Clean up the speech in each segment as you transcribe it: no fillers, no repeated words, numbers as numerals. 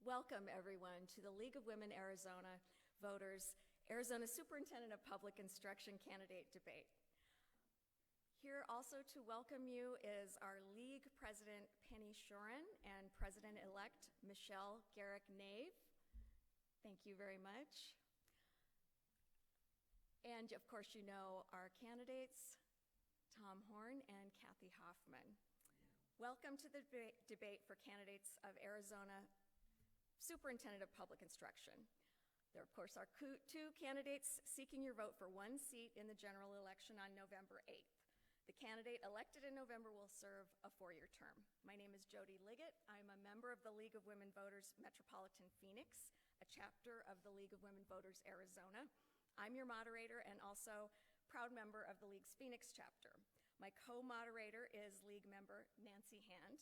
Welcome, everyone, to the League of Women Arizona Voters Arizona Superintendent of Public Instruction Candidate Debate. Here also to welcome you is our League President Penny Shoren and President-elect Michelle Garrick-Nave. Thank you very much. And of course you know our candidates, Tom Horne and Kathy Hoffman. Welcome to the debate for candidates of Arizona Superintendent of Public Instruction. There, of course, are two candidates seeking your vote for one seat in the general election on November 8th. The candidate elected in November will serve a 4-year term. My name is Jodi Liggett. I'm a member of the League of Women Voters Metropolitan Phoenix, a chapter of the League of Women Voters Arizona. I'm your moderator and also proud member of the League's Phoenix chapter. My co-moderator is League member Nancy Hand.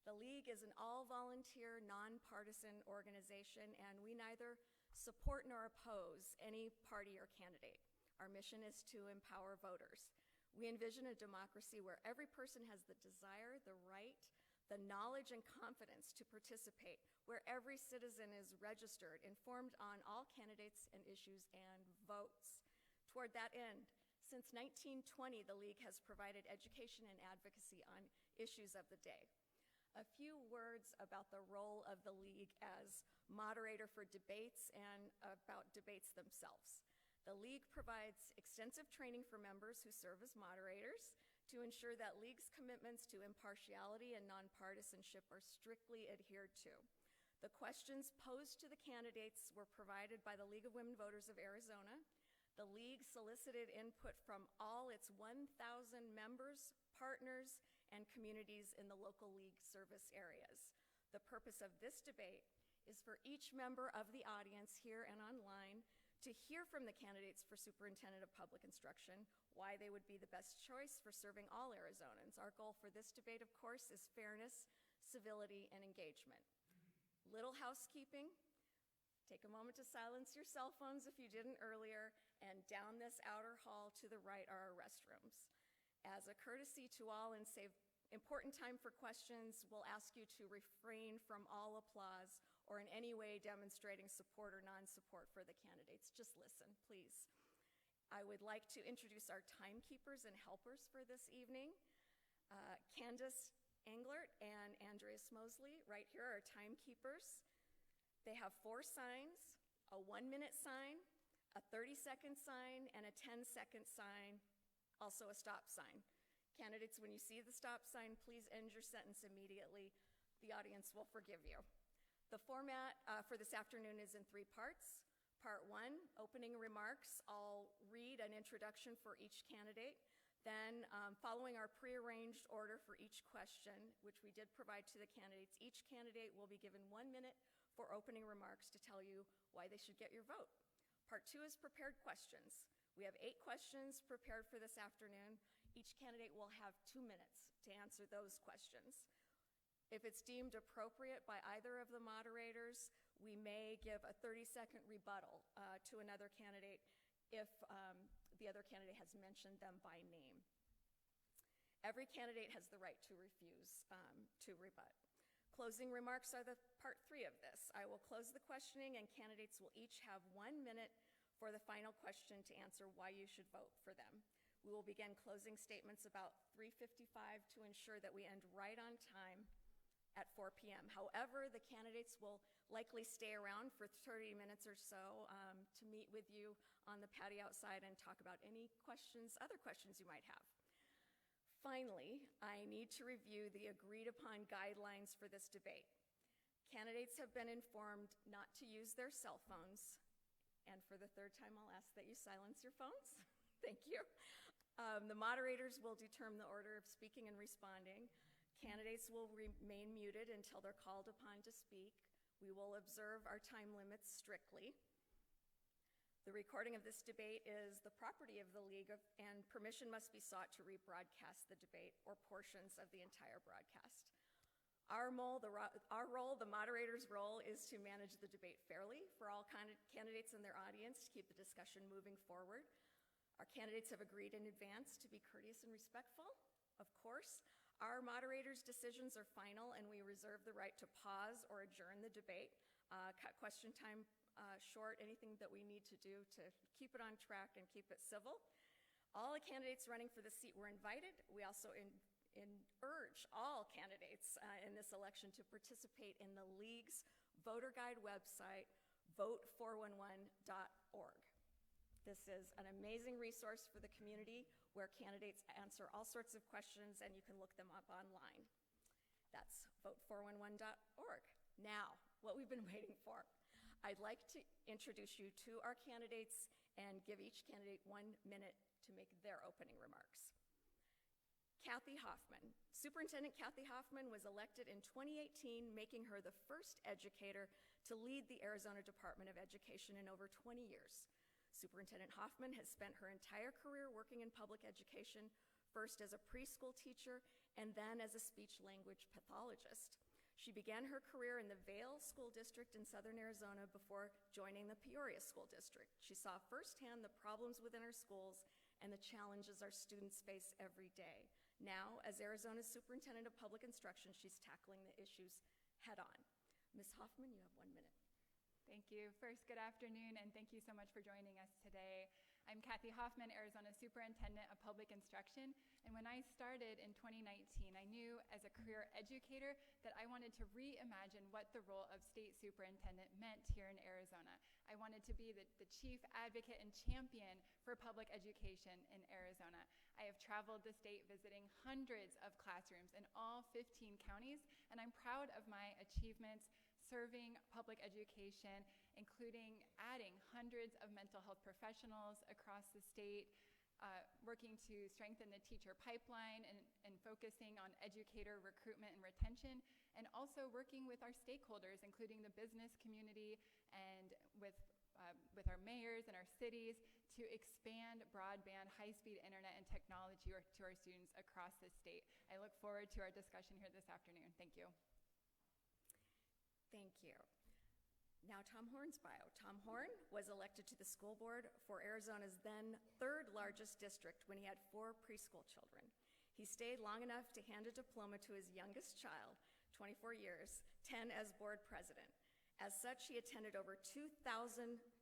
The League is an all-volunteer, nonpartisan organization, and we neither support nor oppose any party or candidate. Our mission is to empower voters. We envision a democracy where every person has the desire, the right, the knowledge, and confidence to participate, where every citizen is registered, informed on all candidates and issues, and votes. Toward that end, since 1920, the League has provided education and advocacy on issues of the day. A few words about the role of the League as moderator for debates and about debates themselves. The League provides extensive training for members who serve as moderators to ensure that League's commitments to impartiality and nonpartisanship are strictly adhered to. The questions posed to the candidates were provided by the League of Women Voters of Arizona. The League solicited input from all its 1,000 members, partners, and communities in the local League service areas. The purpose of this debate is for each member of the audience here and online to hear from the candidates for Superintendent of Public Instruction why they would be the best choice for serving all Arizonans. Our goal for this debate, of course, is fairness, civility, and engagement. Little housekeeping. Take a moment to silence your cell phones if you didn't earlier, and down this outer hall to the right are our restrooms. As a courtesy to all and save important time for questions, we'll ask you to refrain from all applause or in any way demonstrating support or non-support for the candidates. Just listen, please. I would like to introduce our timekeepers and helpers for this evening. Candace Englert and Andreas Mosley, right here are timekeepers. They have 4 signs, a 1-minute sign, a 30-second sign, and a 10-second sign, also a stop sign. Candidates, when you see the stop sign, please end your sentence immediately. The audience will forgive you. The format for this afternoon is in 3 parts. Part 1, opening remarks. I'll read an introduction for each candidate. Then, following our prearranged order for each question, which we did provide to the candidates, each candidate will be given 1 minute for opening remarks to tell you why they should get your vote. Part 2 is prepared questions. We have 8 questions prepared for this afternoon. Each candidate will have 2 minutes to answer those questions. If it's deemed appropriate by either of the moderators, we may give a 30-second rebuttal to another candidate if the other candidate has mentioned them by name. Every candidate has the right to refuse to rebut. Closing remarks are the part 3 of this. I will close the questioning and candidates will each have 1 minute for the final question to answer why you should vote for them. We will begin closing statements about 3:55 to ensure that we end right on time at 4 p.m. However, the candidates will likely stay around for 30 minutes or so to meet with you on the patio outside and talk about any questions, other questions you might have. Finally, I need to review the agreed upon guidelines for this debate. Candidates have been informed not to use their cell phones. And for the 3rd time, I'll ask that you silence your phones. Thank you. The moderators will determine the order of speaking and responding. Candidates will remain muted until they're called upon to speak. We will observe our time limits strictly. The recording of this debate is the property of the League, and permission must be sought to rebroadcast the debate or portions of the entire broadcast. Our role, the moderator's role, is to manage the debate fairly for all candidates and their audience to keep the discussion moving forward. Our candidates have agreed in advance to be courteous and respectful, of course. Our moderator's decisions are final, and we reserve the right to pause or adjourn the debate. cut question time short, anything that we need to do to keep it on track and keep it civil. All the candidates running for the seat were invited. We also urge all candidates in this election to participate in the League's voter guide website, vote411.org. This is an amazing resource for the community where candidates answer all sorts of questions, and you can look them up online. That's vote411.org. Now, what we've been waiting for. I'd like to introduce you to our candidates and give each candidate 1 minute to make their opening remarks. Kathy Hoffman. Superintendent Kathy Hoffman was elected in 2018, making her the first educator to lead the Arizona Department of Education in over 20 years. Superintendent Hoffman has spent her entire career working in public education, first as a preschool teacher and then as a speech-language pathologist. She began her career in the Vail School District in southern Arizona before joining the Peoria School District. She saw firsthand the problems within our schools and the challenges our students face every day. Now, as Arizona's Superintendent of Public Instruction, she's tackling the issues head-on. Ms. Hoffman, you have 1 minute. Thank you. First, good afternoon, and thank you so much for joining us today. I'm Kathy Hoffman, Arizona Superintendent of Public Instruction, and when I started in 2019, I knew as a career educator that I wanted to reimagine what the role of state superintendent meant here in Arizona. I wanted to be the chief advocate and champion for public education in Arizona. I have traveled the state visiting hundreds of classrooms in all 15 counties, and I'm proud of my achievements serving public education, including adding hundreds of mental health professionals across the state, working to strengthen the teacher pipeline and focusing on educator recruitment and retention, and also working with our stakeholders, including the business community and with our mayors and our cities to expand broadband, high-speed internet and technology to our students across the state. I look forward to our discussion here this afternoon. Thank you. Thank you. Now, Tom Horne's bio. Tom Horne was elected to the school board for Arizona's then third largest district when he had 4 preschool children. He stayed long enough to hand a diploma to his youngest child, 24 years, 10 as board president. As such, he attended over 2,000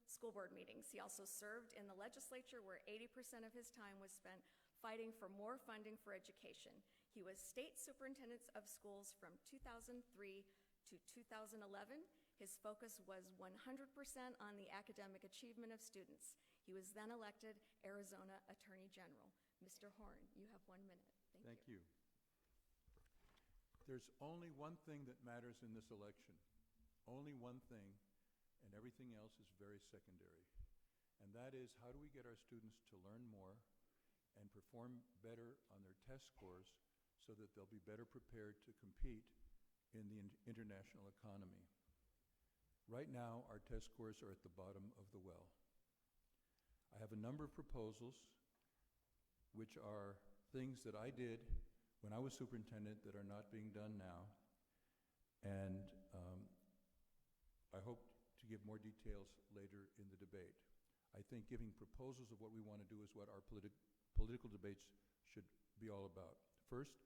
school board meetings. He also served in the legislature where 80% of his time was spent fighting for more funding for education. He was state superintendent of schools from 2003 to 2011. His focus was 100% on the academic achievement of students. He was then elected Arizona Attorney General. Mr. Horne, you have 1 minute. Thank you. There's only one thing that matters in this election. Only one thing, and everything else is very secondary. And that is, how do we get our students to learn more and perform better on their test scores so that they'll be better prepared to compete in the international economy. Right now, our test scores are at the bottom of the well. I have a number of proposals which are things that I did when I was superintendent that are not being done now, and I hope to give more details later in the debate. I think giving proposals of what we want to do is what our political debates should be all about. First,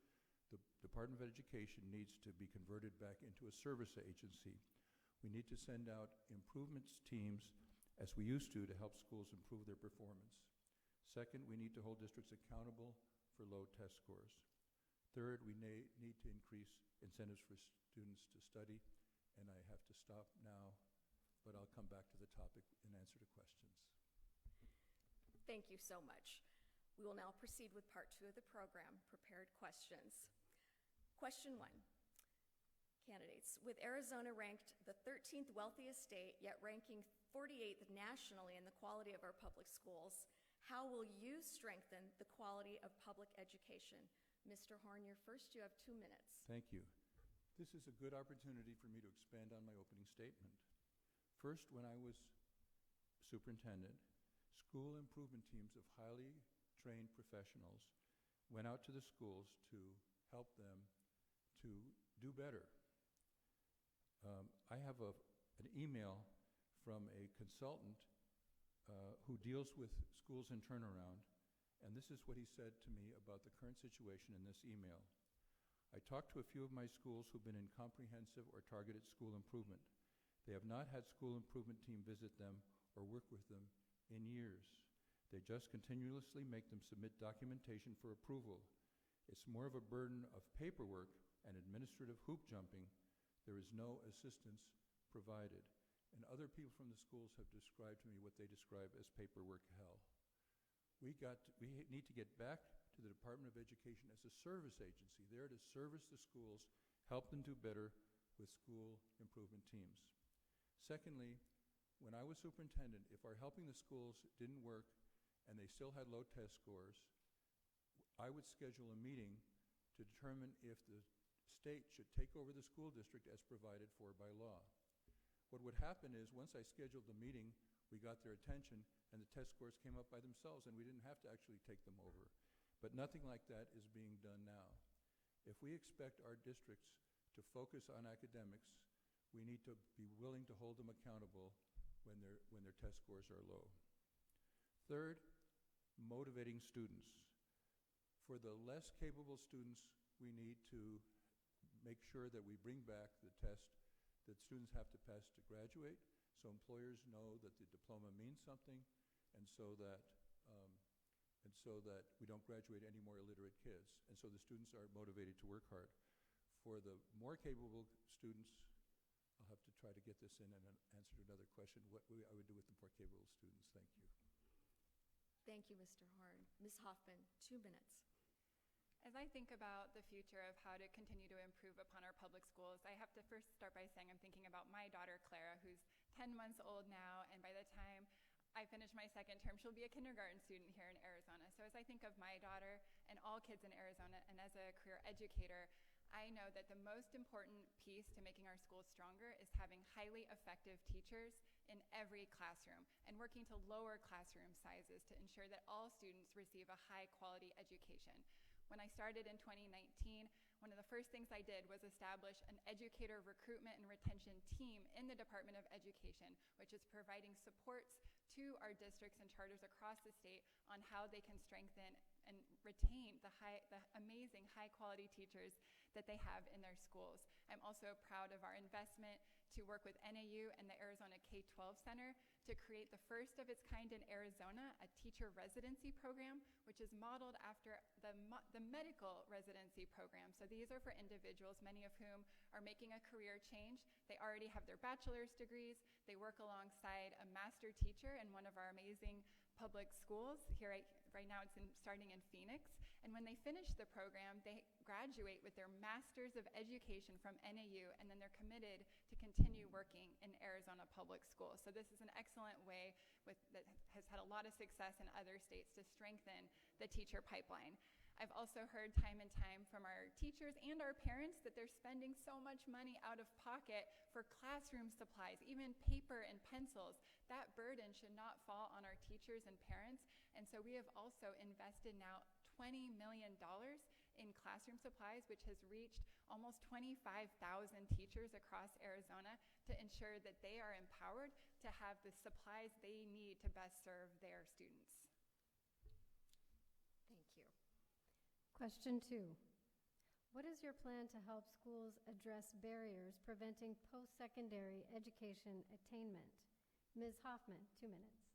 the Department of Education needs to be converted back into a service agency. We need to send out improvements teams, as we used to help schools improve their performance. Second, we need to hold districts accountable for low test scores. Third, we need to increase incentives for students to study, and I have to stop now, but I'll come back to the topic in answer to questions. Thank you so much. We will now proceed with part 2 of the program, prepared questions. Question 1. Candidates, with Arizona ranked the 13th wealthiest state, yet ranking 48th nationally in the quality of our public schools, how will you strengthen the quality of public education? Mr. Horne, you're first. You have 2 minutes. Thank you. This is a good opportunity for me to expand on my opening statement. First, when I was superintendent, school improvement teams of highly trained professionals went out to the schools to help them to do better. I have an email from a consultant who deals with schools in turnaround, and this is what he said to me about the current situation in this email. I talked to a few of my schools who've been in comprehensive or targeted school improvement. They have not had school improvement team visit them or work with them in years. They just continuously make them submit documentation for approval. It's more of a burden of paperwork and administrative hoop jumping. There is no assistance provided. And other people from the schools have described to me what they describe as paperwork hell. We need to get back to the Department of Education as a service agency, there to service the schools, help them do better with school improvement teams. Secondly, when I was superintendent, if our helping the schools didn't work and they still had low test scores, I would schedule a meeting to determine if the state should take over the school district as provided for by law. What would happen is once I scheduled the meeting, we got their attention and the test scores came up by themselves and we didn't have to actually take them over. But nothing like that is being done now. If we expect our districts to focus on academics, we need to be willing to hold them accountable when their test scores are low. Third, motivating students. For the less capable students, we need to make sure that we bring back the test that students have to pass to graduate, so employers know that the diploma means something, and so that we don't graduate any more illiterate kids, and so the students are motivated to work hard. For the more capable students, I'll have to try to get this in and answer to another question, what I would do with the more capable students. Thank you. Thank you, Mr. Horne. Ms. Hoffman, 2 minutes. As I think about the future of how to continue to improve upon our public schools, I have to first start by saying I'm thinking about my daughter, Clara, who's 10 months old now, and by the time I finish my second term, she'll be a kindergarten student here in Arizona. So as I think of my daughter and all kids in Arizona, and as a career educator, I know that the most important piece to making our schools stronger is having highly effective teachers in every classroom and working to lower classroom sizes to ensure that all students receive a high-quality education. When I started in 2019, one of the first things I did was establish an educator recruitment and retention team in the Department of Education, which is providing supports to our districts and charters across the state on how they can strengthen and retain the amazing high-quality teachers that they have in their schools. I'm also proud of our investment to work with NAU and the Arizona K-12 Center to create the first of its kind in Arizona, a teacher residency program, which is modeled after the medical residency program. So these are for individuals, many of whom are making a career change. They already have their bachelor's degrees. They work alongside a master teacher in one of our amazing public schools. Here right now it's starting in Phoenix. And when they finish the program, they graduate with their Masters of Education from NAU, and then they're committed to continue working in Arizona public schools. So this is an excellent way that has had a lot of success in other states to strengthen the teacher pipeline. I've also heard time and time from our teachers and our parents that they're spending so much money out of pocket for classroom supplies, even paper and pencils. That burden should not fall on our teachers and parents. And so we have also invested now $20 million in classroom supplies, which has reached almost 25,000 teachers across Arizona to ensure that they are empowered to have the supplies they need to best serve their students. Thank you. Question 2. What is your plan to help schools address barriers preventing post-secondary education attainment? Ms. Hoffman, 2 minutes.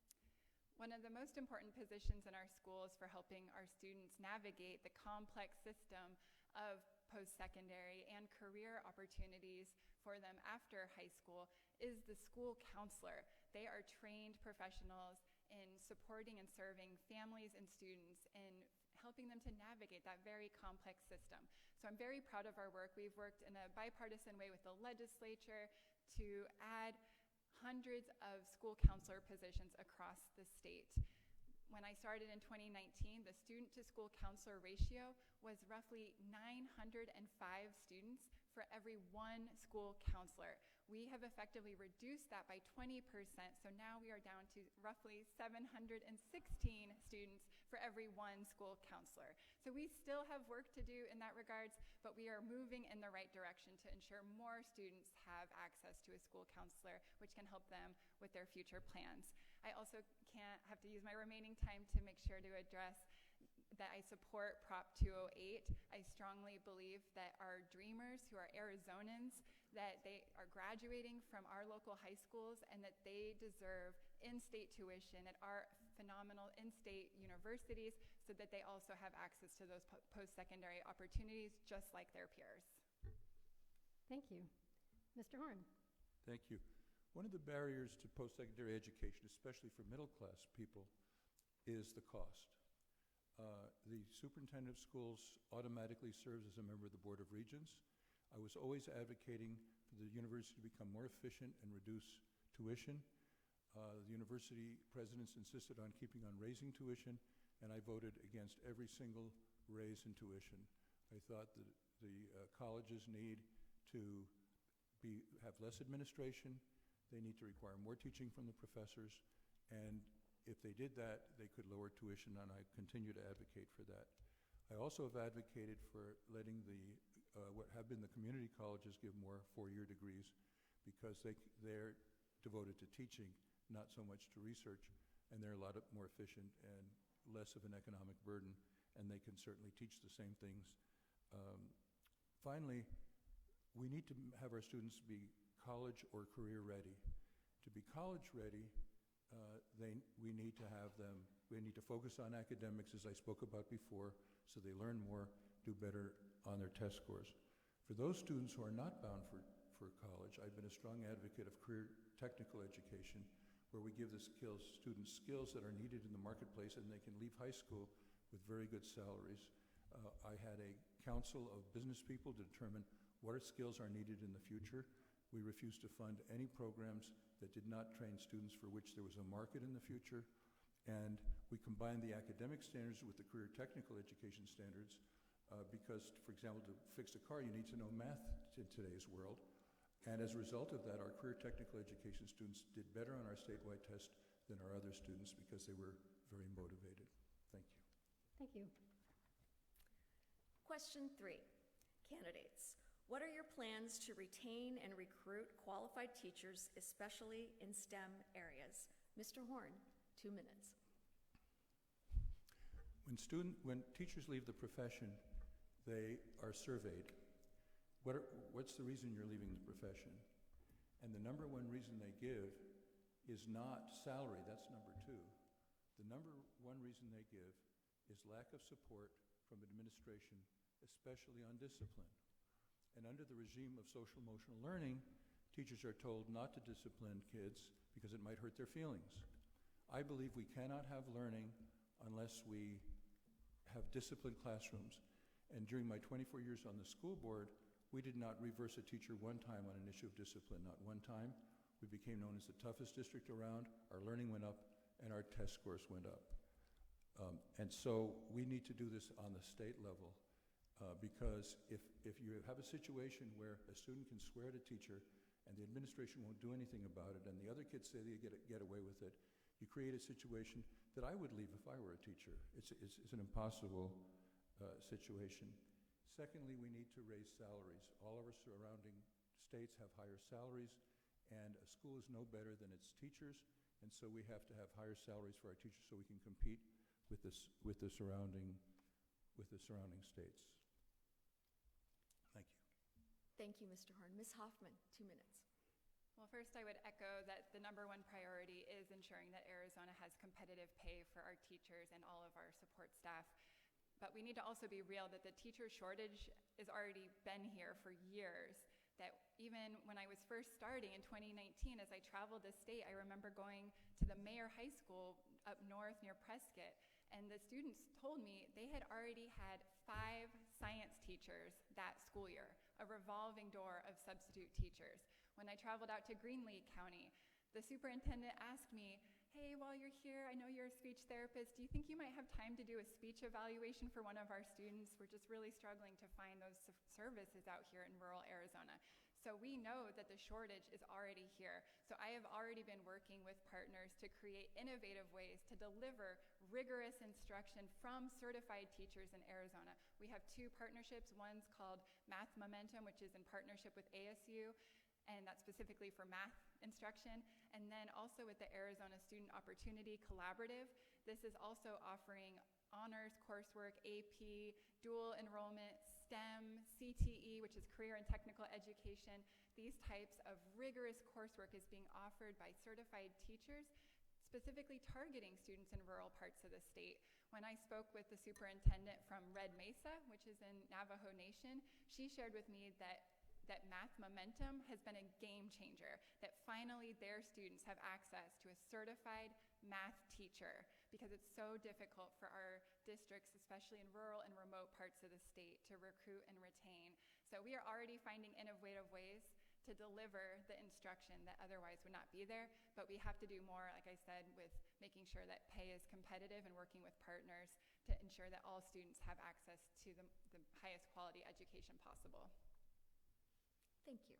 One of the most important positions in our schools for helping our students navigate the complex system of post-secondary and career opportunities for them after high school is the school counselor. They are trained professionals in supporting and serving families and students in helping them to navigate that very complex system. So I'm very proud of our work. We've worked in a bipartisan way with the legislature to add hundreds of school counselor positions across the state. When I started in 2019, the student-to-school counselor ratio was roughly 905 students for every 1 school counselor. We have effectively reduced that by 20%, so now we are down to roughly 716 students for every 1 school counselor. So we still have work to do in that regards, but we are moving in the right direction to ensure more students have access to a school counselor, which can help them with their future plans. I also have to use my remaining time to make sure to address that I support Prop 208. I strongly believe that our dreamers, who are Arizonans, that they are graduating from our local high schools and that they deserve in-state tuition at our phenomenal in-state universities so that they also have access to those post-secondary opportunities just like their peers. Thank you. Mr. Horne. Thank you. One of the barriers to post-secondary education, especially for middle-class people, is the cost. The superintendent of schools automatically serves as a member of the Board of Regents. I was always advocating for the university to become more efficient and reduce tuition. The university presidents insisted on keeping on raising tuition, and I voted against every single raise in tuition. I thought that the colleges need to have less administration, they need to require more teaching from the professors, and if they did that, they could lower tuition, and I continue to advocate for that. I also have advocated for letting what have been the community colleges give more four-year degrees because they're devoted to teaching, not so much to research, and they're a lot more efficient and less of an economic burden, and they can certainly teach the same things. Finally, we need to have our students be college or career ready. To be college ready, we need to focus on academics, as I spoke about before, so they learn more, do better on their test scores. For those students who are not bound for college, I've been a strong advocate of career technical education, where we give the students skills that are needed in the marketplace, and they can leave high school with very good salaries. I had a council of business people to determine what skills are needed in the future. We refused to fund any programs that did not train students for which there was a market in the future. And we combined the academic standards with the career technical education standards because, for example, to fix a car, you need to know math in today's world. And as a result of that, our career technical education students did better on our statewide test than our other students because they were very motivated. Thank you. Thank you. Question 3, candidates. What are your plans to retain and recruit qualified teachers, especially in STEM areas? Mr. Horne, 2 minutes. When teachers leave the profession, they are surveyed. What's the reason you're leaving the profession? And the number one reason they give is not salary, that's number 2. The number one reason they give is lack of support from administration, especially on discipline. And under the regime of social emotional learning, teachers are told not to discipline kids because it might hurt their feelings. I believe we cannot have learning unless we have disciplined classrooms. And during my 24 years on the school board, we did not reverse a teacher one time on an issue of discipline, not one time. We became known as the toughest district around, our learning went up, and our test scores went up. And so we need to do this on the state level. Because if you have a situation where a student can swear at a teacher and the administration won't do anything about it and the other kids say they get away with it, you create a situation that I would leave if I were a teacher. It's an impossible situation. Secondly, we need to raise salaries. All of our surrounding states have higher salaries, and a school is no better than its teachers, and so we have to have higher salaries for our teachers so we can compete with the surrounding states. Thank you. Thank you, Mr. Horne. Ms. Hoffman, 2 minutes. Well, first I would echo that the number one priority is ensuring that Arizona has competitive pay for our teachers and all of our support staff. But we need to also be real that the teacher shortage has already been here for years. That even when I was first starting in 2019, as I traveled the state, I remember going to the Mayer High School up north near Prescott, and the students told me they had already had 5 science teachers that school year, a revolving door of substitute teachers. When I traveled out to Greenlee County, the superintendent asked me, hey, while you're here, I know you're a speech therapist, do you think you might have time to do a speech evaluation for one of our students? We're just really struggling to find those services out here in rural Arizona. So we know that the shortage is already here. So I have already been working with partners to create innovative ways to deliver rigorous instruction from certified teachers in Arizona. We have 2 partnerships. One's called Math Momentum, which is in partnership with ASU, and that's specifically for math instruction. And then also with the Arizona Student Opportunity Collaborative, this is also offering honors coursework, AP, dual enrollment, STEM, CTE, which is career and technical education, these types of rigorous coursework is being offered by certified teachers, specifically targeting students in rural parts of the state. When I spoke with the superintendent from Red Mesa, which is in Navajo Nation, she shared with me that Math Momentum has been a game changer, that finally their students have access to a certified math teacher, because it's so difficult for our districts, especially in rural and remote parts of the state, to recruit and retain. So we are already finding innovative ways to deliver the instruction that otherwise would not be there, but we have to do more, like I said, with making sure that pay is competitive and working with partners to ensure that all students have access to the highest quality education possible. Thank you.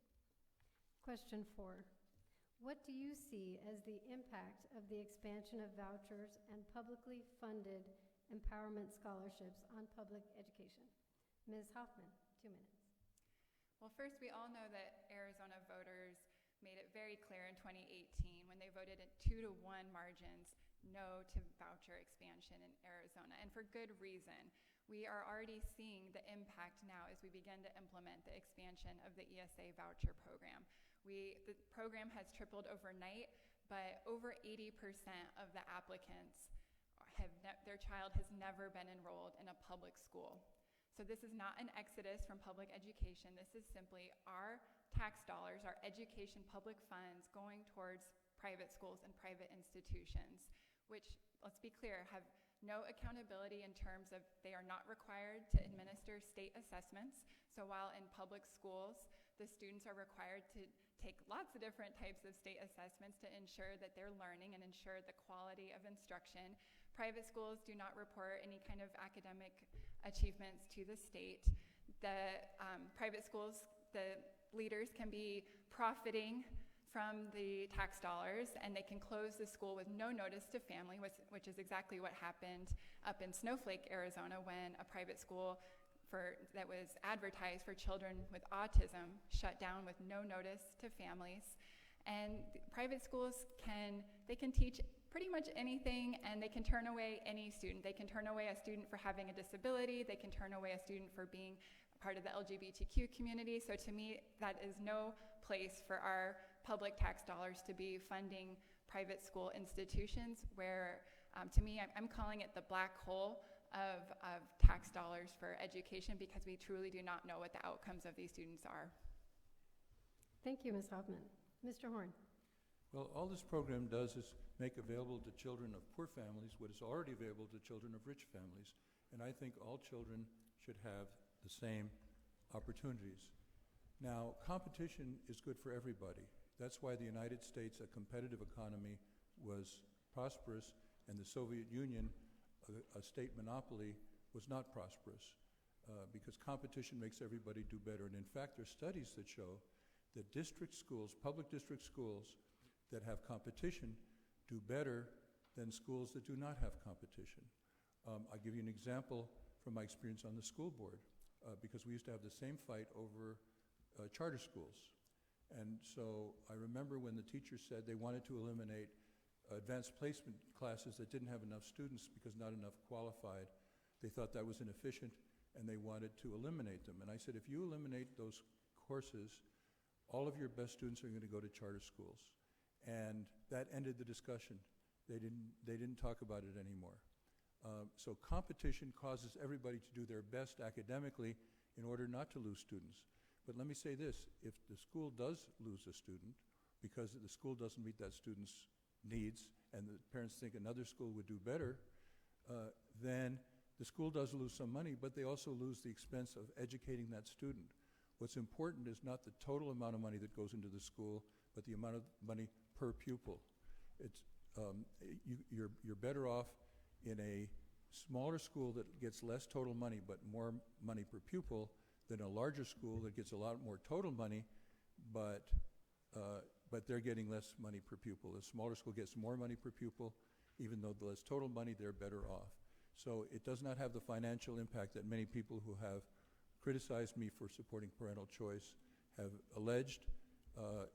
Question 4. What do you see as the impact of the expansion of vouchers and publicly funded empowerment scholarships on public education? Ms. Hoffman, 2 minutes. Well, first, we all know that Arizona voters made it very clear in 2018 when they voted at 2-1 margins no to voucher expansion in Arizona, and for good reason. We are already seeing the impact now as we begin to implement the expansion of the ESA voucher program. The program has tripled overnight, but over 80% of the applicants their child has never been enrolled in a public school. So this is not an exodus from public education. This is simply our tax dollars, our education public funds going towards private schools and private institutions, which, let's be clear, have no accountability in terms of they are not required to administer state assessments. So while in public schools, the students are required to take lots of different types of state assessments to ensure that they're learning and ensure the quality of instruction, private schools do not report any kind of academic achievements to the state. The private schools, the leaders can be profiting from the tax dollars, and they can close the school with no notice to family, which is exactly what happened up in Snowflake, Arizona, when a private school that was advertised for children with autism shut down with no notice to families. And private schools can teach pretty much anything, and they can turn away any student. They can turn away a student for having a disability. They can turn away a student for being part of the LGBTQ community. So to me, that is no place for our public tax dollars to be funding private school institutions where, to me, I'm calling it the black hole of tax dollars for education, because we truly do not know what the outcomes of these students are. Thank you, Ms. Hoffman. Mr. Horne. Well, all this program does is make available to children of poor families what is already available to children of rich families, and I think all children should have the same opportunities. Now, competition is good for everybody. That's why the United States, a competitive economy, was prosperous, and the Soviet Union, a state monopoly, was not prosperous, because competition makes everybody do better. And in fact, there are studies that show that district schools, public district schools that have competition do better than schools that do not have competition. I'll give you an example from my experience on the school board, because we used to have the same fight over charter schools. And so I remember when the teachers said they wanted to eliminate advanced placement classes that didn't have enough students because not enough qualified. They thought that was inefficient, and they wanted to eliminate them. And I said, if you eliminate those courses, all of your best students are going to go to charter schools. And that ended the discussion. They didn't talk about it anymore. So competition causes everybody to do their best academically in order not to lose students. But let me say this, if the school does lose a student because the school doesn't meet that student's needs and the parents think another school would do better, then the school does lose some money, but they also lose the expense of educating that student. What's important is not the total amount of money that goes into the school, but the amount of money per pupil. You're better off in a smaller school that gets less total money but more money per pupil than a larger school that gets a lot more total money, but they're getting less money per pupil. The smaller school gets more money per pupil, even though the less total money, they're better off. So it does not have the financial impact that many people who have criticized me for supporting parental choice have alleged.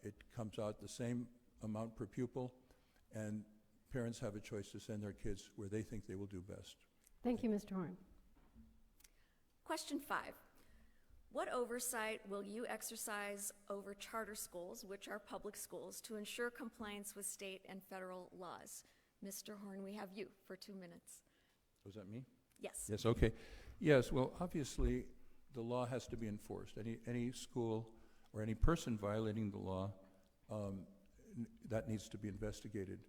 It comes out the same amount per pupil, and parents have a choice to send their kids where they think they will do best. Thank you, Mr. Horne. Question 5. What oversight will you exercise over charter schools, which are public schools, to ensure compliance with state and federal laws? Mr. Horne, we have you for 2 minutes. Was that me? Yes. Yes, okay. Yes, well, obviously, the law has to be enforced. Any school or any person violating the law, that needs to be investigated.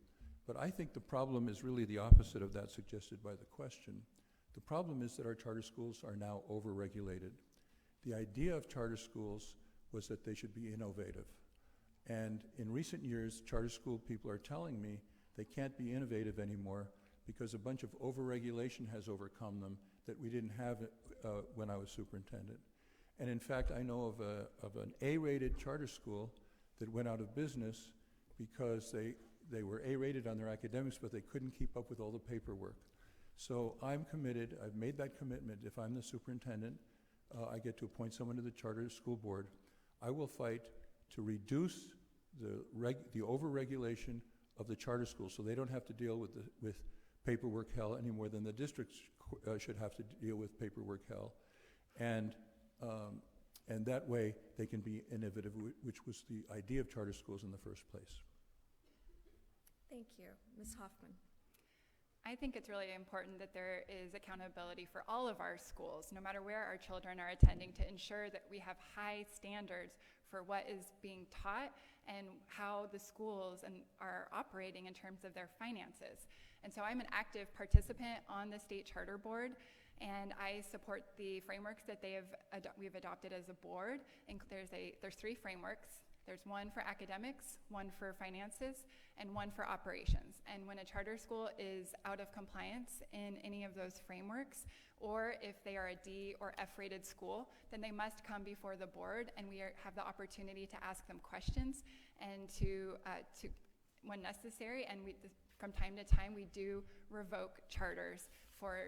But I think the problem is really the opposite of that suggested by the question. The problem is that our charter schools are now over-regulated. The idea of charter schools was that they should be innovative. And in recent years, charter school people are telling me they can't be innovative anymore because a bunch of over-regulation has overcome them that we didn't have when I was superintendent. And in fact, I know of an A-rated charter school that went out of business because they were A-rated on their academics, but they couldn't keep up with all the paperwork. So I'm committed, I've made that commitment. If I'm the superintendent, I get to appoint someone to the charter school board. I will fight to reduce the over-regulation of the charter schools so they don't have to deal with paperwork hell any more than the districts should have to deal with paperwork hell. And that way they can be innovative, which was the idea of charter schools in the first place. Thank you. Ms. Hoffman. I think it's really important that there is accountability for all of our schools, no matter where our children are attending, to ensure that we have high standards for what is being taught and how the schools are operating in terms of their finances. And so I'm an active participant on the state charter board, and I support the frameworks that we've adopted as a board. And there's 3 frameworks. There's one for academics, one for finances, and one for operations. And when a charter school is out of compliance in any of those frameworks, or if they are a D or F-rated school, then they must come before the board, and we have the opportunity to ask them questions and to when necessary. And from time to time, we do revoke charters for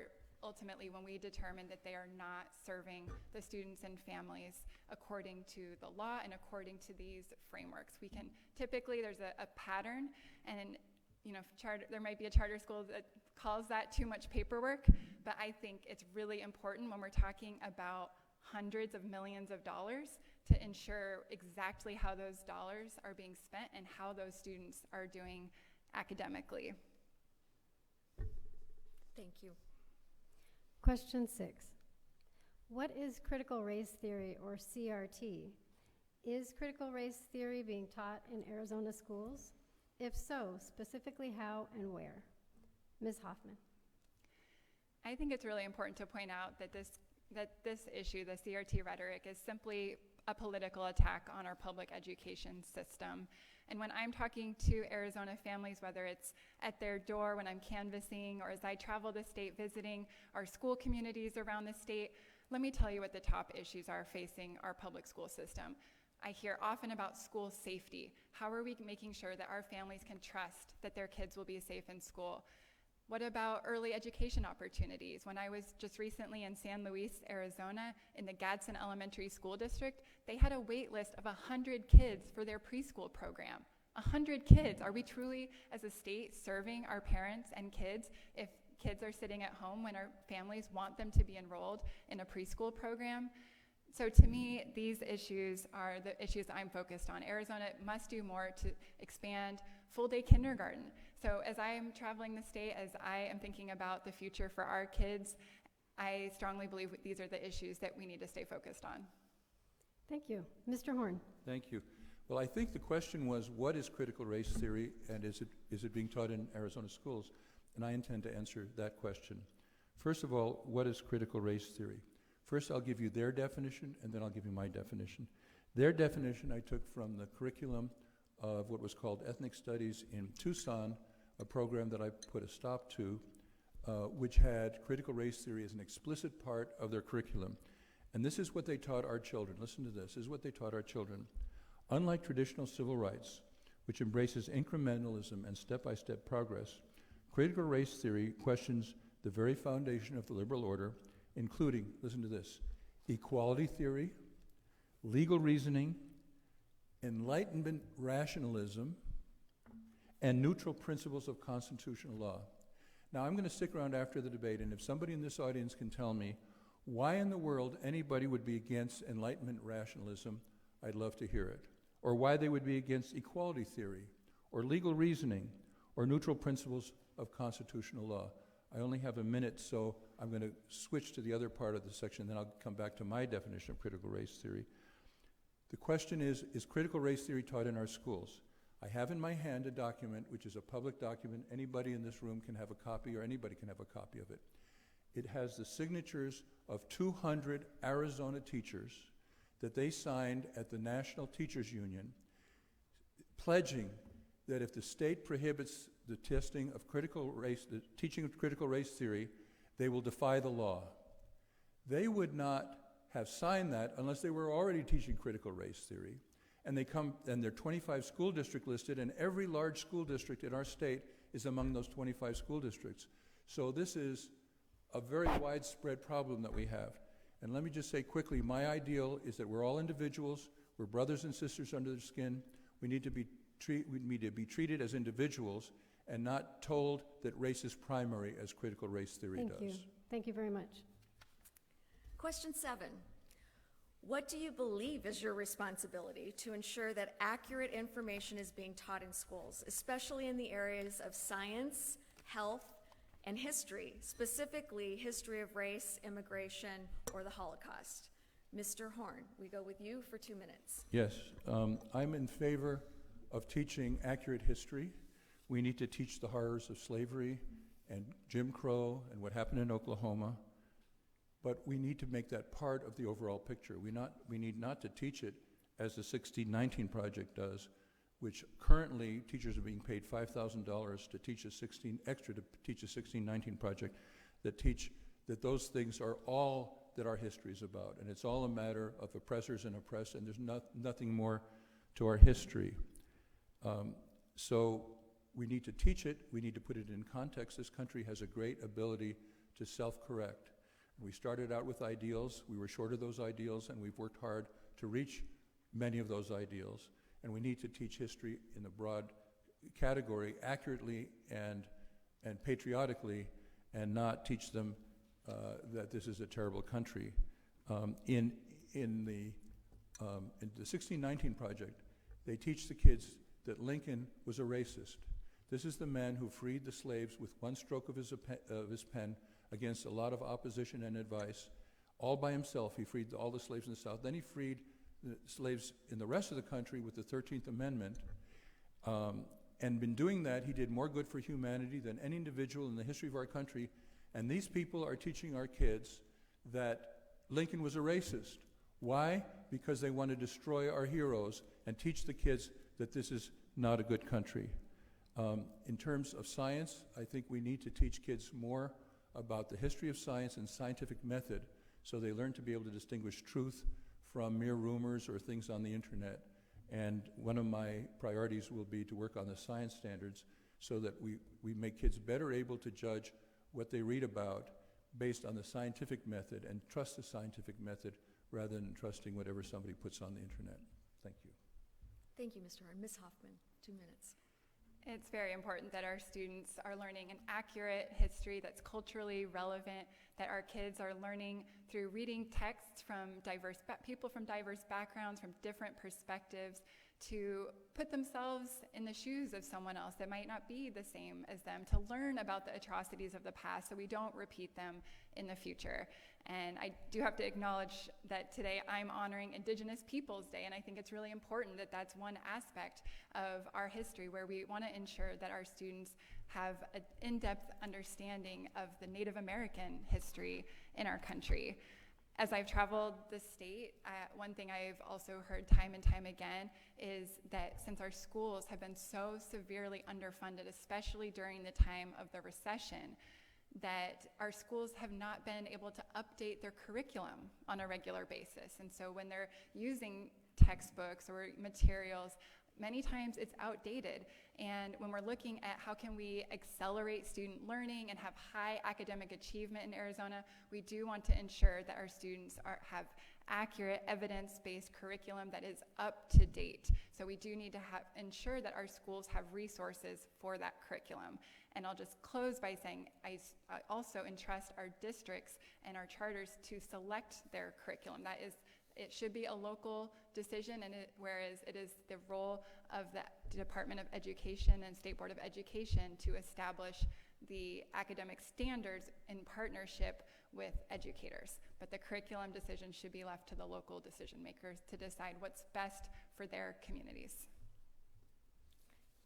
ultimately when we determine that they are not serving the students and families according to the law and according to these frameworks. We can typically, there's a pattern, and there might be a charter school that calls that too much paperwork, but I think it's really important when we're talking about hundreds of millions of dollars to ensure exactly how those dollars are being spent and how those students are doing academically. Thank you. Question 6. What is critical race theory, or CRT? Is critical race theory being taught in Arizona schools? If so, specifically how and where? Ms. Hoffman. I think it's really important to point out that this issue, the CRT rhetoric, is simply a political attack on our public education system. And when I'm talking to Arizona families, whether it's at their door when I'm canvassing or as I travel the state visiting our school communities around the state, let me tell you what the top issues are facing our public school system. I hear often about school safety. How are we making sure that our families can trust that their kids will be safe in school? What about early education opportunities? When I was just recently in San Luis, Arizona, in the Gadsden Elementary School District, they had a wait list of 100 kids for their preschool program. 100 kids. Are we truly, as a state, serving our parents and kids if kids are sitting at home when our families want them to be enrolled in a preschool program? So to me, these issues are the issues I'm focused on. Arizona must do more to expand full-day kindergarten. So as I am traveling the state, as I am thinking about the future for our kids, I strongly believe these are the issues that we need to stay focused on. Thank you. Mr. Horne. Thank you. Well, I think the question was, what is critical race theory, and is it being taught in Arizona schools? And I intend to answer that question. First of all, what is critical race theory? First, I'll give you their definition, and then I'll give you my definition. Their definition I took from the curriculum of what was called Ethnic Studies in Tucson, a program that I put a stop to, which had critical race theory as an explicit part of their curriculum. And this is what they taught our children. Listen to this. This is what they taught our children. Unlike traditional civil rights, which embraces incrementalism and step-by-step progress, critical race theory questions the very foundation of the liberal order, including, listen to this, equality theory, legal reasoning, Enlightenment rationalism, and neutral principles of constitutional law. Now, I'm going to stick around after the debate, and if somebody in this audience can tell me Why in the world anybody would be against Enlightenment rationalism, I'd love to hear it. Or why they would be against equality theory, or legal reasoning, or neutral principles of constitutional law. I only have a minute, so I'm going to switch to the other part of the section, then I'll come back to my definition of critical race theory. The question is critical race theory taught in our schools? I have in my hand a document, which is a public document. Anybody in this room can have a copy, or anybody can have a copy of it. It has the signatures of 200 Arizona teachers that they signed at the National Teachers Union, pledging that if the state prohibits the teaching of critical race theory, they will defy the law. They would not have signed that unless they were already teaching critical race theory. And they're 25 school district listed, and every large school district in our state is among those 25 school districts. So this is a very widespread problem that we have. And let me just say quickly, my ideal is that we're all individuals, we're brothers and sisters under the skin. We need to be treated as individuals and not told that race is primary as critical race theory does. Thank you. Thank you very much. Question 7. What do you believe is your responsibility to ensure that accurate information is being taught in schools, especially in the areas of science, health, and history, specifically history of race, immigration, or the Holocaust? Mr. Horne, we go with you for 2 minutes. Yes, I'm in favor of teaching accurate history. We need to teach the horrors of slavery and Jim Crow and what happened in Oklahoma, but we need to make that part of the overall picture. We need not to teach it as the 1619 Project does, which currently teachers are being paid $5,000 to teach extra to teach a 1619 Project that those things are all that our history is about, and it's all a matter of oppressors and oppressed, and there's nothing more to our history. So we need to teach it, we need to put it in context. This country has a great ability to self-correct. We started out with ideals, we were short of those ideals, and we've worked hard to reach many of those ideals. And we need to teach history in the broad category accurately and patriotically, and not teach them that this is a terrible country. In the 1619 Project, they teach the kids that Lincoln was a racist. This is the man who freed the slaves with one stroke of his pen against a lot of opposition and advice. All by himself, he freed all the slaves in the South. Then he freed the slaves in the rest of the country with the 13th Amendment. And in doing that, he did more good for humanity than any individual in the history of our country. And these people are teaching our kids that Lincoln was a racist. Why? Because they want to destroy our heroes and teach the kids that this is not a good country. In terms of science, I think we need to teach kids more about the history of science and scientific method, so they learn to be able to distinguish truth from mere rumors or things on the internet. And one of my priorities will be to work on the science standards so that we make kids better able to judge what they read about based on the scientific method and trust the scientific method rather than trusting whatever somebody puts on the internet. Thank you. Thank you, Mr. Horne. Ms. Hoffman, 2 minutes. It's very important that our students are learning an accurate history that's culturally relevant, that our kids are learning through reading texts from people from diverse backgrounds, from different perspectives, to put themselves in the shoes of someone else that might not be the same as them, to learn about the atrocities of the past so we don't repeat them in the future. And I do have to acknowledge that today I'm honoring Indigenous Peoples Day, and I think it's really important that that's one aspect of our history where we want to ensure that our students have an in-depth understanding of the Native American history in our country. As I've traveled the state, one thing I've also heard time and time again is that since our schools have been so severely underfunded, especially during the time of the recession, that our schools have not been able to update their curriculum on a regular basis. And so when they're using textbooks or materials, many times it's outdated. And when we're looking at how can we accelerate student learning and have high academic achievement in Arizona, we do want to ensure that our students have accurate, evidence-based curriculum that is up to date. So we do need to ensure that our schools have resources for that curriculum. And I'll just close by saying I also entrust our districts and our charters to select their curriculum. It should be a local decision, whereas it is the role of the Department of Education and State Board of Education to establish the academic standards in partnership with educators. But the curriculum decision should be left to the local decision makers to decide what's best for their communities.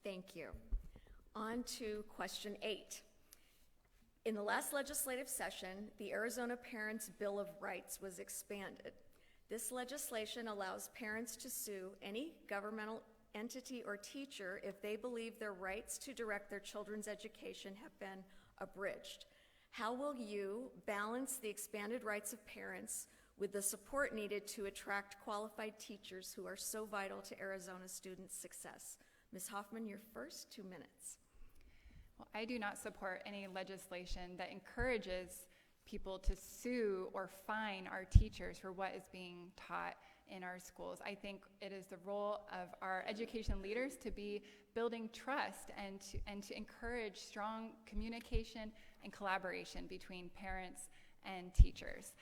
Thank you. On to question 8. In the last legislative session, the Arizona Parents' Bill of Rights was expanded. This legislation allows parents to sue any governmental entity or teacher if they believe their rights to direct their children's education have been abridged. How will you balance the expanded rights of parents with the support needed to attract qualified teachers who are so vital to Arizona students' success? Ms. Hoffman, your first 2 minutes. Well, I do not support any legislation that encourages people to sue or fine our teachers for what is being taught in our schools. I think it is the role of our education leaders to be building trust and to encourage strong communication and collaboration between parents and teachers.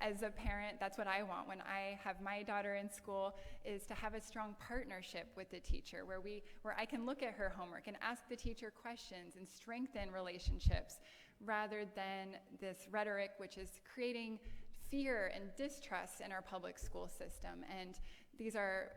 As a parent, that's what I want when I have my daughter in school, is to have a strong partnership with the teacher where I can look at her homework and ask the teacher questions and strengthen relationships, rather than this rhetoric which is creating fear and distrust in our public school system. And these are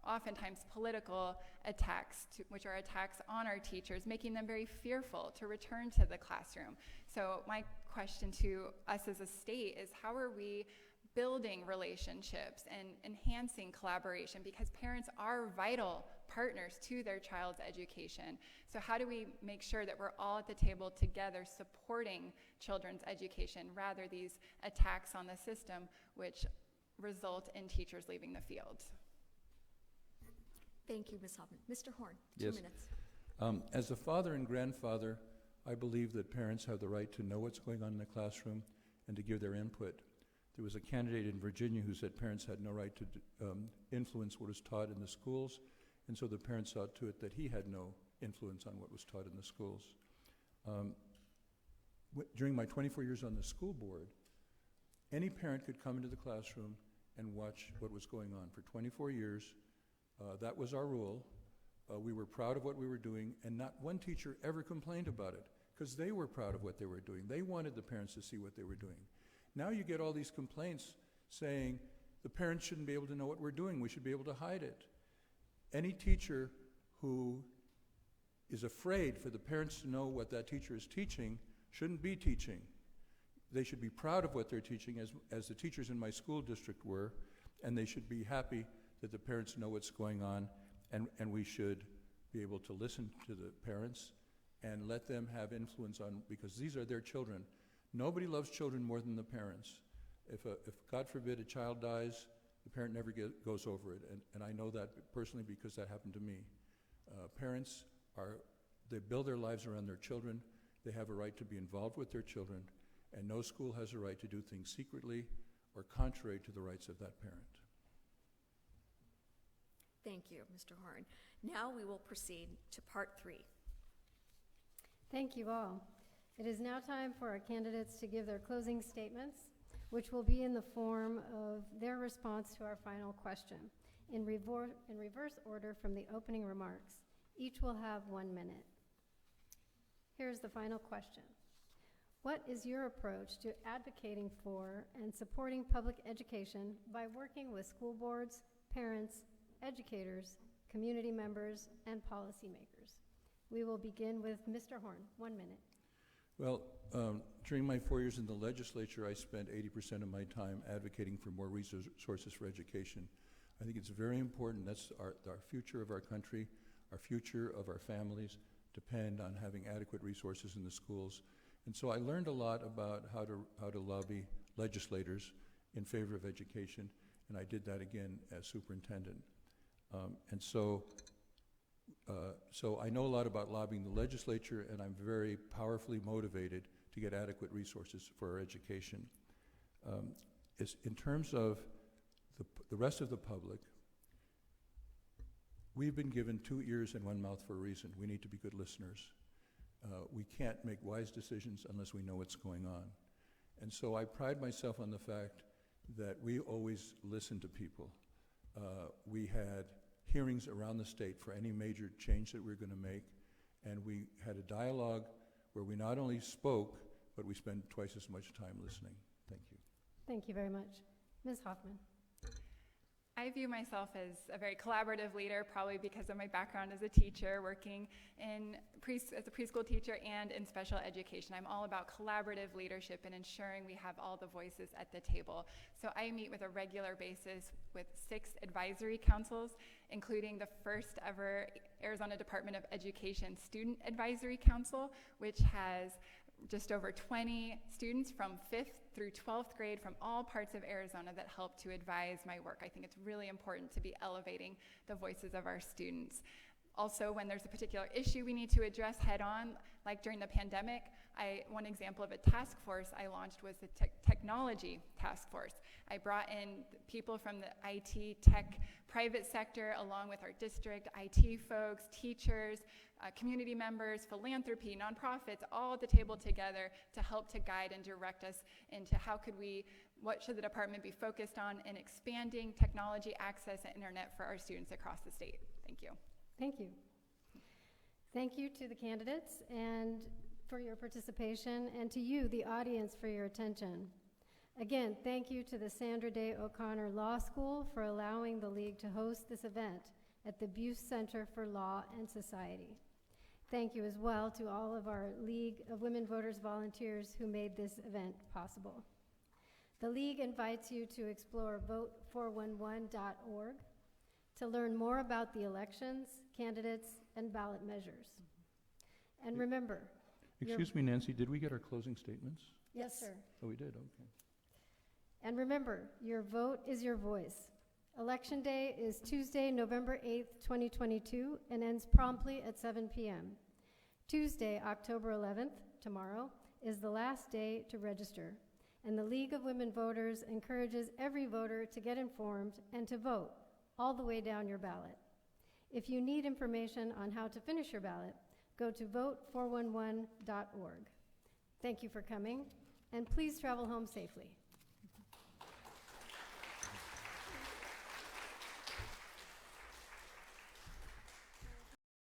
oftentimes political attacks, which are attacks on our teachers, making them very fearful to return to the classroom. So my question to us as a state is, how are we building relationships and enhancing collaboration? Because parents are vital partners to their child's education. So how do we make sure that we're all at the table together supporting children's education, rather these attacks on the system which result in teachers leaving the field? Thank you, Ms. Hoffman. Mr. Horne, Yes. 2 minutes. As a father and grandfather, I believe that parents have the right to know what's going on in the classroom and to give their input. There was a candidate in Virginia who said parents had no right to influence what was taught in the schools, and so the parents saw to it that he had no influence on what was taught in the schools. During my 24 years on the school board, any parent could come into the classroom and watch what was going on. For 24 years, that was our rule. We were proud of what we were doing, and not one teacher ever complained about it, because they were proud of what they were doing. They wanted the parents to see what they were doing. Now you get all these complaints saying the parents shouldn't be able to know what we're doing. We should be able to hide it. Any teacher who is afraid for the parents to know what that teacher is teaching shouldn't be teaching. They should be proud of what they're teaching, as the teachers in my school district were, and they should be happy that the parents know what's going on, and we should be able to listen to the parents and let them have influence on, because these are their children. Nobody loves children more than the parents. If God forbid, a child dies, the parent never goes over it, and I know that personally because that happened to me. Parents they build their lives around their children. They have a right to be involved with their children, and no school has a right to do things secretly or contrary to the rights of that parent. Thank you, Mr. Horne. Now we will proceed to part 3. Thank you all. It is now time for our candidates to give their closing statements, which will be in the form of their response to our final question, in reverse order from the opening remarks. Each will have 1 minute. Here's the final question. What is your approach to advocating for and supporting public education by working with school boards, parents, educators, community members, and policymakers? We will begin with Mr. Horne. 1 minute. Well, during my 4 years in the legislature, I spent 80% of my time advocating for more resources for education. I think it's very important. That's our future of our country, our future of our families depend on having adequate resources in the schools. And so I learned a lot about how to lobby legislators in favor of education, and I did that again as superintendent. And so So I know a lot about lobbying the legislature, and I'm very powerfully motivated to get adequate resources for our education. In terms of the rest of the public, we've been given 2 ears and 1 mouth for a reason. We need to be good listeners. We can't make wise decisions unless we know what's going on. And so I pride myself on the fact that we always listen to people. We had hearings around the state for any major change that we're going to make, and we had a dialogue where we not only spoke, but we spent twice as much time listening. Thank you. Thank you very much. Ms. Hoffman. I view myself as a very collaborative leader, probably because of my background as a teacher, working as a preschool teacher and in special education. I'm all about collaborative leadership and ensuring we have all the voices at the table. So I meet with a regular basis with 6 advisory councils, including the first ever Arizona Department of Education Student Advisory Council, which has just over 20 students from 5th through 12th grade from all parts of Arizona that help to advise my work. I think it's really important to be elevating the voices of our students. Also, when there's a particular issue we need to address head on, like during the pandemic, one example of a task force I launched was the technology task force. I brought in people from the IT tech private sector along with our district, IT folks, teachers, community members, philanthropy, nonprofits, all at the table together to help to guide and direct us into what should the department be focused on in expanding technology access and internet for our students across the state. Thank you. Thank you. Thank you to the candidates and for your participation, and to you, the audience, for your attention. Again, thank you to the Sandra Day O'Connor Law School for allowing the League to host this event at the Buse Center for Law and Society. Thank you as well to all of our League of Women Voters volunteers who made this event possible. The League invites you to explore vote411.org to learn more about the elections, candidates, and ballot measures. And remember, Excuse me, Nancy, did we get our closing statements? yes, sir. Oh, we did, okay. And remember, your vote is your voice. Election Day is Tuesday, November 8th, 2022, and ends promptly at 7 p.m. Tuesday, October 11th, tomorrow, is the last day to register, and the League of Women Voters encourages every voter to get informed and to vote all the way down your ballot. If you need information on how to finish your ballot, go to vote411.org. Thank you for coming, and please travel home safely.